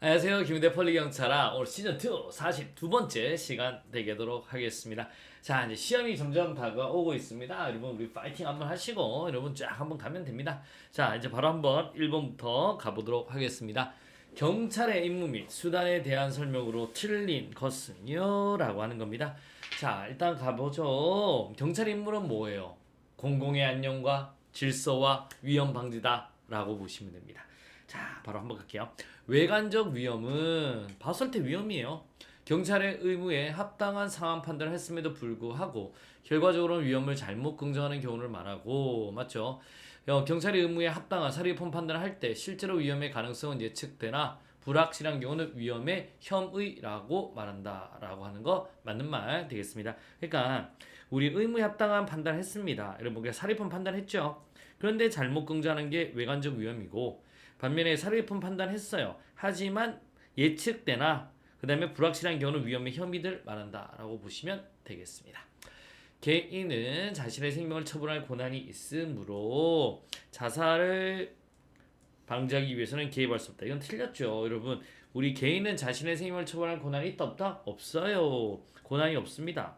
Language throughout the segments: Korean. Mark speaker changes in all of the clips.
Speaker 1: 안녕하세요. 김대 폴리경찰아. 오늘 시즌2 42번째 시간 되도록 하겠습니다. 자, 이제 시험이 점점 다가오고 있습니다. 여러분, 우리 파이팅 한번 하시고, 여러분 쫙 한번 가면 됩니다. 자, 이제 바로 한번 1번부터 가보도록 하겠습니다. 경찰의 임무 및 수단에 대한 설명으로 틀린 것은요? 라고 하는 겁니다. 자, 일단 가보죠. 경찰의 임무는 뭐예요? 공공의 안녕과 질서와 위험 방지다. 라고 보시면 됩니다. 자, 바로 한번 갈게요. 외관적 위험은 봤을 때 위험이에요. 경찰의 의무에 합당한 상황 판단을 했음에도 불구하고 결과적으로 위험을 잘못 긍정하는 경우를 말하고, 맞죠? 경찰의 의무에 합당한 사리범 판단을 할 때 실제로 위험의 가능성은 예측되나 불확실한 경우는 위험의 혐의라고 말한다라고 하는 거 맞는 말 되겠습니다. 그러니까 우리 의무에 합당한 판단을 했습니다. 여러분, 우리가 사리범 판단했죠. 그런데 잘못 긍정하는 게 외관적 위험이고, 반면에 사례품 판단했어요. 하지만 예측되나 그 다음에 불확실한 경우는 위험의 혐의들 말한다라고 보시면 되겠습니다. 개인은 자신의 생명을 처분할 권한이 있으므로 자살을 방지하기 위해서는 개입할 수 없다. 이건 틀렸죠, 여러분. 우리 개인은 자신의 생명을 처분할 권한이 있다 없다? 없어요. 권한이 없습니다.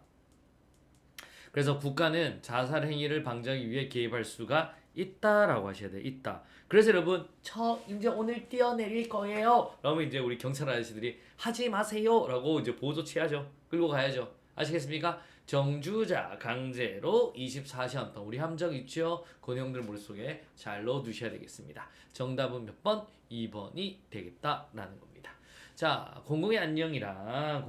Speaker 1: 그래서 국가는 자살 행위를 방지하기 위해 개입할 수가 있다라고 하셔야 돼요. 있다. 그래서 여러분, 저 이제 오늘 뛰어내릴 거예요. 그러면 이제 우리 경찰 아저씨들이 하지 마세요라고 이제 보조 취하죠. 끌고 가야죠. 아시겠습니까? 정주자 강제로 24시간 동안 우리 함정 있죠? 그 내용들 머릿속에 잘 넣어두셔야 되겠습니다. 정답은 몇 번? 2번이 되겠다라는 겁니다. 자, 공공의 안녕이랑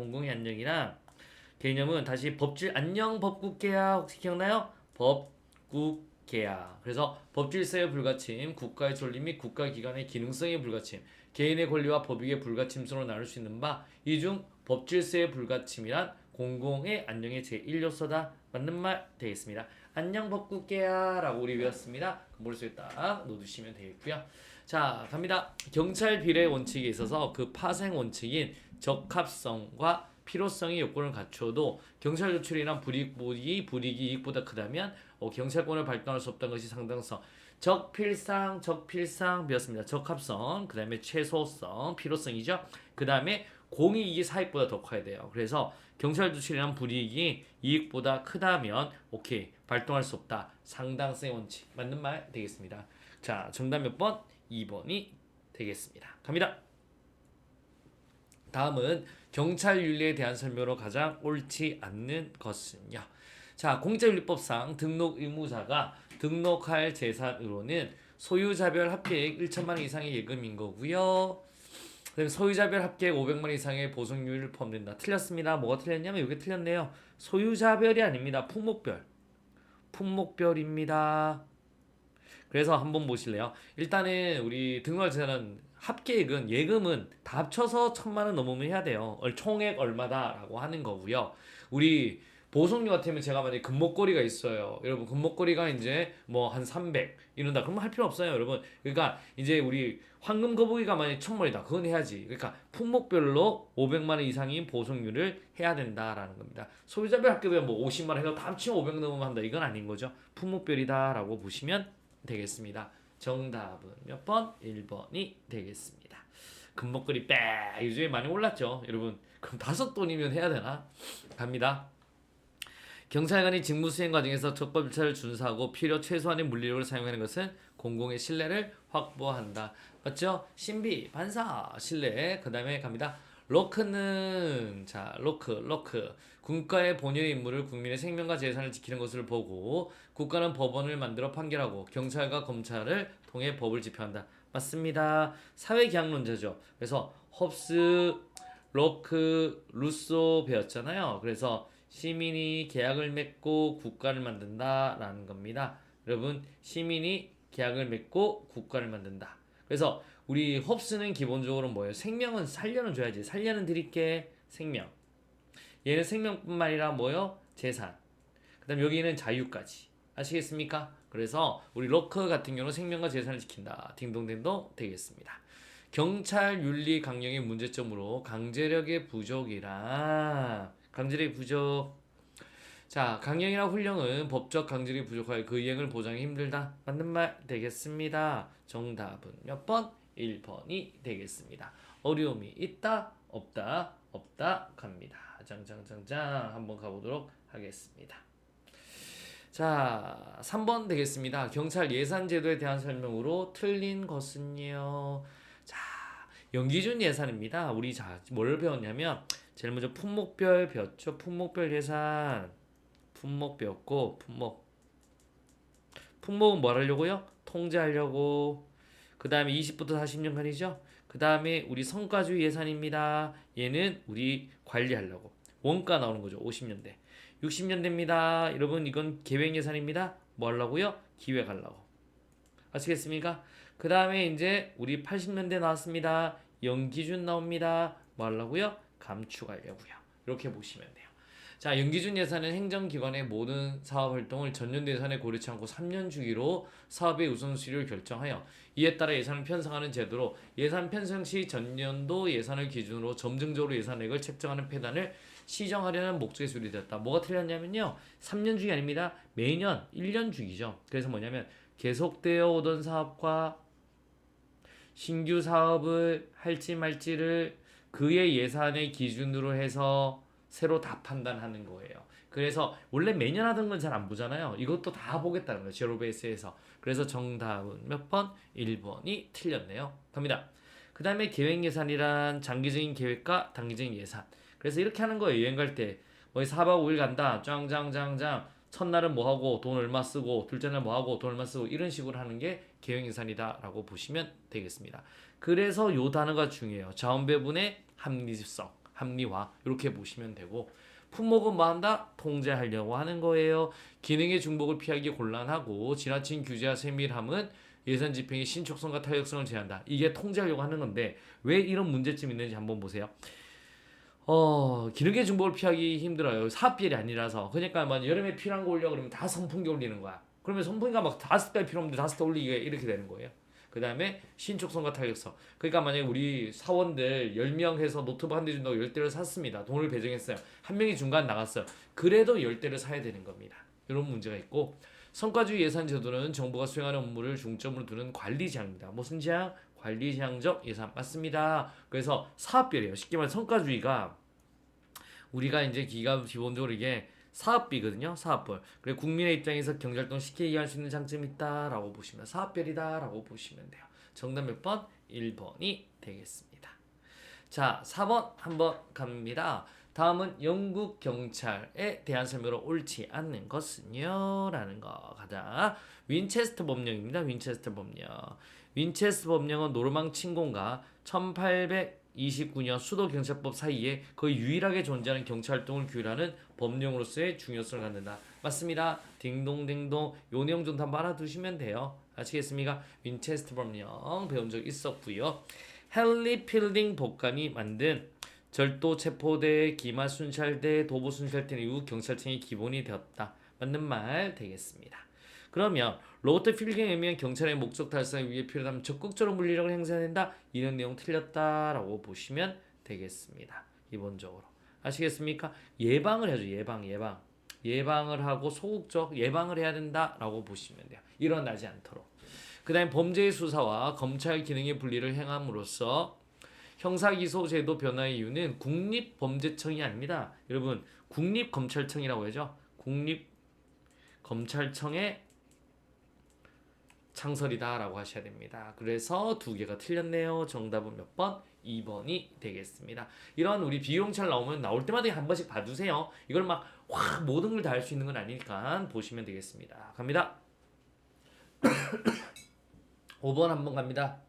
Speaker 1: 개념은 다시 법질 안녕 법국계약 혹시 기억나요? 법국계약. 그래서 법질서의 불가침, 국가의 존립 및 국가기관의 기능성의 불가침, 개인의 권리와 법익의 불가침성으로 나눌 수 있는 바 이 중 법질서의 불가침이란 공공의 안녕의 제1요소다. 맞는 말 되겠습니다. 안녕 법국계약라고 우리 외웠습니다. 머릿속에 딱 넣어두시면 되겠고요. 자, 갑니다. 경찰 비례 원칙에 있어서 그 파생 원칙인 적합성과 필요성의 요건을 갖춰도 경찰 조출이란 불이익이 이익보다 크다면 경찰권을 발동할 수 없다는 것이 상당성. 적필상 배웠습니다. 적합성, 그 다음에 최소성, 필요성이죠. 그 다음에 공이익이 사익보다 더 커야 돼요. 그래서 경찰 조출이란 불이익이 이익보다 크다면 오케이 발동할 수 없다. 상당성의 원칙 맞는 말 되겠습니다. 자, 정답 몇 번? 2번이 되겠습니다. 갑니다. 다음은 경찰 윤리에 대한 설명으로 가장 옳지 않는 것은요. 자, 공직자윤리법상 등록 의무자가 등록할 재산으로는 소유자별 합계액 1천만 원 이상의 예금인 거고요. 그다음에 소유자별 합계액 500만 원 이상의 보상률을 포함된다. 틀렸습니다. 뭐가 틀렸냐면 이게 틀렸네요. 소유자별이 아닙니다. 품목별입니다. 그래서 한번 보실래요? 일단은 우리 등록할 재산은 합계액은 예금은 다 합쳐서 1,000만 원 넘으면 해야 돼요. 총액 얼마다라고 하는 거고요. 우리 보석류 같으면 제가 만약에 금목걸이가 있어요. 여러분 금목걸이가 이제 뭐 한 300 이런다. 그러면 할 필요 없어요, 여러분. 그러니까 이제 우리 황금 거북이가 만약에 1,000마리다. 그건 해야지. 그러니까 품목별로 500만 원 이상인 보석률을 해야 된다라는 겁니다. 소유자별 합계면 뭐 50만 원 해서 다 합치면 500 넘으면 한다. 이건 아닌 거죠. 품목별이다라고 보시면 되겠습니다. 정답은 몇 번? 1번이 되겠습니다. 금목걸이 빼 요즘에 많이 올랐죠, 여러분. 그럼 5돈이면 해야 되나? 갑니다. 경찰관이 직무 수행 과정에서 적법 절차를 준수하고 필요 최소한의 물리력을 사용하는 것은 공공의 신뢰를 확보한다. 맞죠? 신비, 반사, 신뢰. 그 다음에 갑니다. 로크는 로크 국가의 본연의 임무를 국민의 생명과 재산을 지키는 것을 보고 국가는 법원을 만들어 판결하고 경찰과 검찰을 통해 법을 집행한다. 맞습니다. 사회계약론자죠. 그래서 홉스, 로크, 루소 배웠잖아요. 그래서 시민이 계약을 맺고 국가를 만든다라는 겁니다. 여러분, 시민이 계약을 맺고 국가를 만든다. 그래서 우리 홉스는 기본적으로 뭐예요? 생명은 살려는 줘야지. 살려는 드릴게. 생명. 얘는 생명뿐만 아니라 뭐요? 재산. 그 다음 여기는 자유까지. 아시겠습니까? 그래서 우리 로커 같은 경우는 생명과 재산을 지킨다. 딩동댕동 되겠습니다. 경찰 윤리 강령의 문제점으로 강제력의 부족이라. 강제력의 부족. 자, 강령이나 훈령은 법적 강제력이 부족하여 그 이행을 보장하기 힘들다. 맞는 말 되겠습니다. 정답은 몇 번? 1번이 되겠습니다. 어려움이 있다 없다 없다 갑니다. 짱짱짱짱 한번 가보도록 하겠습니다. 자, 3번 되겠습니다. 경찰 예산제도에 대한 설명으로 틀린 것은요. 자, 연기준 예산입니다. 우리 뭘 배웠냐면 제일 먼저 품목별 배웠죠. 품목별 예산. 품목 배웠고 품목은 뭘 하려고요? 통제하려고. 그 다음에 20부터 40년간이죠. 그 다음에 우리 성과주의 예산입니다. 얘는 우리 관리하려고. 원가 나오는 거죠. 50년대. 60년대입니다. 여러분 이건 계획 예산입니다. 뭐 하려고요? 기획하려고. 아시겠습니까? 그 다음에 이제 우리 80년대 나왔습니다. 연기준 나옵니다. 뭐 하려고요? 감축하려고요. 이렇게 보시면 돼요. 자, 연기준 예산은 행정기관의 모든 사업 활동을 전년도 예산에 고려치 않고 3년 주기로 사업의 우선순위를 결정하여 이에 따라 예산을 편성하는 제도로 예산 편성 시 전년도 예산을 기준으로 점증적으로 예산액을 책정하는 폐단을 시정하려는 목적에 수립되었다. 뭐가 틀렸냐면요. 3년 주기 아닙니다. 매년 1년 주기죠. 그래서 뭐냐면 계속되어 오던 사업과 신규 사업을 할지 말지를 그의 예산의 기준으로 해서 새로 다 판단하는 거예요. 그래서 원래 매년 하던 건 잘 안 보잖아요. 이것도 다 보겠다는 거예요. 제로 베이스에서. 그래서 정답은 몇 번? 1번이 틀렸네요. 갑니다. 그 다음에 계획 예산이란 장기적인 계획과 단기적인 예산. 그래서 이렇게 하는 거예요. 여행 갈 때. 뭐 4박 5일 간다. 짱짱짱짱. 첫날은 뭐 하고 돈 얼마 쓰고 둘째 날 뭐 하고 돈 얼마 쓰고 이런 식으로 하는 게 계획 예산이다라고 보시면 되겠습니다. 그래서 요 단어가 중요해요. 자원 배분의 합리성, 합리화 이렇게 보시면 되고 품목은 뭐 한다? 통제하려고 하는 거예요. 기능의 중복을 피하기 곤란하고 지나친 규제와 세밀함은 예산 집행의 신축성과 탄력성을 제한한다. 이게 통제하려고 하는 건데 왜 이런 문제점이 있는지 한번 보세요. 기능의 중복을 피하기 힘들어요. 사업비율이 아니라서. 그러니까 막 여름에 필요한 거 올려 그러면 다 선풍기 올리는 거야. 그러면 선풍기가 막 5대 필요 없는데 5대 올리기가 이렇게 되는 거예요. 그 다음에 신축성과 탄력성. 그러니까 만약에 우리 사원들 10명 해서 노트북 한 대 준다고 10대를 샀습니다. 돈을 배정했어요. 한 명이 중간 나갔어요. 그래도 10대를 사야 되는 겁니다. 이런 문제가 있고 성과주의 예산 제도는 정부가 수행하는 업무를 중점으로 두는 관리 제한입니다. 무슨 제한? 관리 제한적 예산 맞습니다. 그래서 사업별이에요. 쉽게 말해 성과주의가 우리가 이제 기본적으로 이게 사업비거든요. 사업별. 그리고 국민의 입장에서 경제활동 쉽게 이해할 수 있는 장점이 있다라고 보시면 사업별이다라고 보시면 돼요. 정답 몇 번? 1번이 되겠습니다. 자, 4번 한번 갑니다. 다음은 영국 경찰에 대한 설명으로 옳지 않는 것은요? 라는 거 가자. 윈체스터 법령입니다. 윈체스터 법령. 윈체스터 법령은 노르망 침공과 1829년 수도경찰법 사이에 거의 유일하게 존재하는 경찰활동을 규율하는 법령으로서의 중요성을 갖는다. 맞습니다. 딩동댕동. 요 내용 좀 다 알아두시면 돼요. 아시겠습니까? 윈체스터 법령 배운 적 있었고요. 헨리 필딩 법관이 만든 절도 체포대, 기마 순찰대, 도보 순찰대 이후 경찰청의 기본이 되었다. 맞는 말 되겠습니다. 그러면 로버트 필딩에 의하면 경찰의 목적 달성을 위해 필요하다면 적극적으로 물리력을 행사해야 된다. 이런 내용 틀렸다라고 보시면 되겠습니다. 기본적으로. 아시겠습니까? 예방을 해야죠. 예방을 하고 소극적 예방을 해야 된다라고 보시면 돼요. 일어나지 않도록. 그 다음에 범죄의 수사와 검찰 기능의 분리를 행함으로써 형사기소제도 변화의 이유는 국립범죄청이 아닙니다. 여러분 국립검찰청이라고 하죠. 국립검찰청의 창설이다라고 하셔야 됩니다. 그래서 두 개가 틀렸네요. 정답은 몇 번? 2번이 되겠습니다. 이런 우리 비용찰 나오면 나올 때마다 한 번씩 봐두세요. 이걸 막 모든 걸 다 할 수 있는 건 아니니까 보시면 되겠습니다. 갑니다. 5번 한번 갑니다.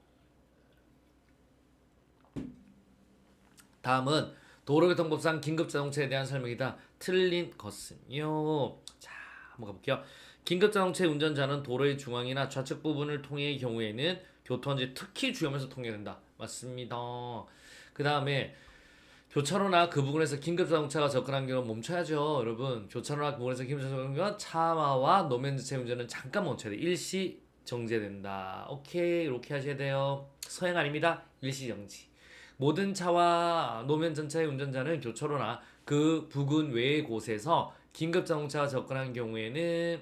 Speaker 1: 다음은 도로교통법상 긴급자동차에 대한 설명이다. 틀린 것은요. 자, 한번 가볼게요. 긴급자동차의 운전자는 도로의 중앙이나 좌측 부분을 통해 경우에는 교통안전 특히 주의하면서 통해야 된다. 맞습니다. 그 다음에 교차로나 그 부분에서 긴급자동차가 접근한 경우는 멈춰야죠. 여러분 교차로나 그 부분에서 긴급자동차가 접근한 경우는 차와 노면 전체 운전은 잠깐 멈춰야 돼. 일시 정지된다. 오케이 이렇게 하셔야 돼요. 서행 아닙니다. 일시 정지. 모든 차와 노면 전차의 운전자는 교차로나 그 부근 외의 곳에서 긴급자동차가 접근한 경우에는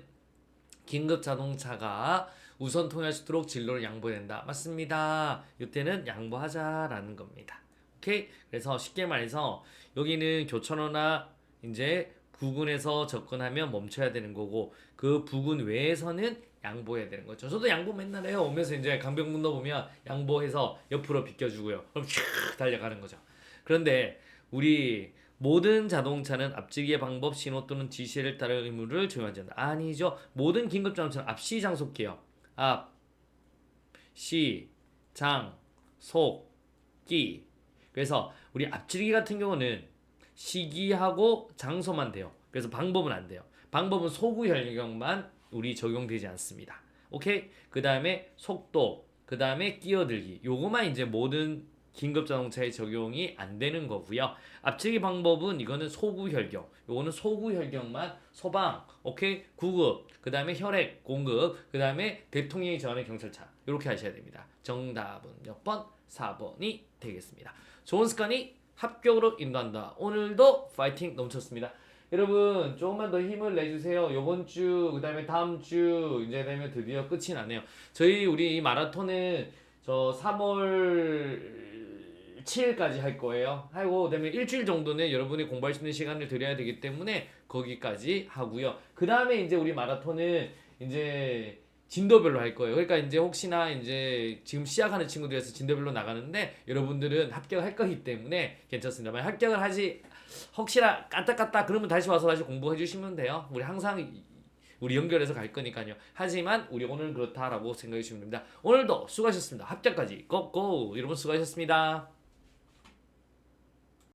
Speaker 1: 긴급자동차가 우선 통행할 수 있도록 진로를 양보해야 된다. 맞습니다. 이때는 양보하자라는 겁니다. 오케이? 그래서 쉽게 말해서 여기는 교천어나 이제 부근에서 접근하면 멈춰야 되는 거고 그 부근 외에서는 양보해야 되는 거죠. 저도 양보 맨날 해요. 오면서 이제 강변북로 보면 양보해서 옆으로 비껴주고요. 그럼 슉 달려가는 거죠. 그런데 우리 모든 자동차는 앞지기의 방법, 신호 또는 지시를 따를 의무를 적용하지 않는다. 아니죠. 모든 긴급 자동차는 앞시 장속기요. 앞, 시, 장, 속, 기. 그래서 우리 앞지르기 같은 경우는 시기하고 장소만 돼요. 그래서 방법은 안 돼요. 방법은 소구 혈경만 우리 적용되지 않습니다. 오케이? 그 다음에 속도, 그 다음에 끼어들기. 요거만 이제 모든 긴급 자동차에 적용이 안 되는 거고요. 앞치기 방법은 이거는 소구 혈경. 요거는 소구 혈경만 소방, 오케이? 구급, 그 다음에 혈액 공급, 그 다음에 대통령이 정하는 경찰차. 이렇게 하셔야 됩니다. 정답은 몇 번? 4번이 되겠습니다. 좋은 습관이 합격으로 인도한다. 오늘도 파이팅 넘쳤습니다. 여러분 조금만 더 힘을 내주세요. 요번 주 그다음에 다음 주 이제 되면 드디어 끝이 나네요. 저희 우리 이 마라톤은 저 3월 7일까지 할 거예요. 하고 그다음에 일주일 정도는 여러분이 공부할 수 있는 시간을 드려야 되기 때문에 거기까지 하고요. 그 다음에 이제 우리 마라톤은 이제 진도별로 할 거예요. 그러니까 이제 혹시나 이제 지금 시작하는 친구들에서 진도별로 나가는데 여러분들은 합격할 거기 때문에 괜찮습니다. 만약 합격을 하지 혹시나 까딱까딱 그러면 다시 와서 다시 공부해 주시면 돼요. 우리 항상 우리 연결해서 갈 거니까요. 하지만 우리 오늘 그렇다라고 생각해 주시면 됩니다. 오늘도 수고하셨습니다. 합격까지 고고 여러분 수고하셨습니다.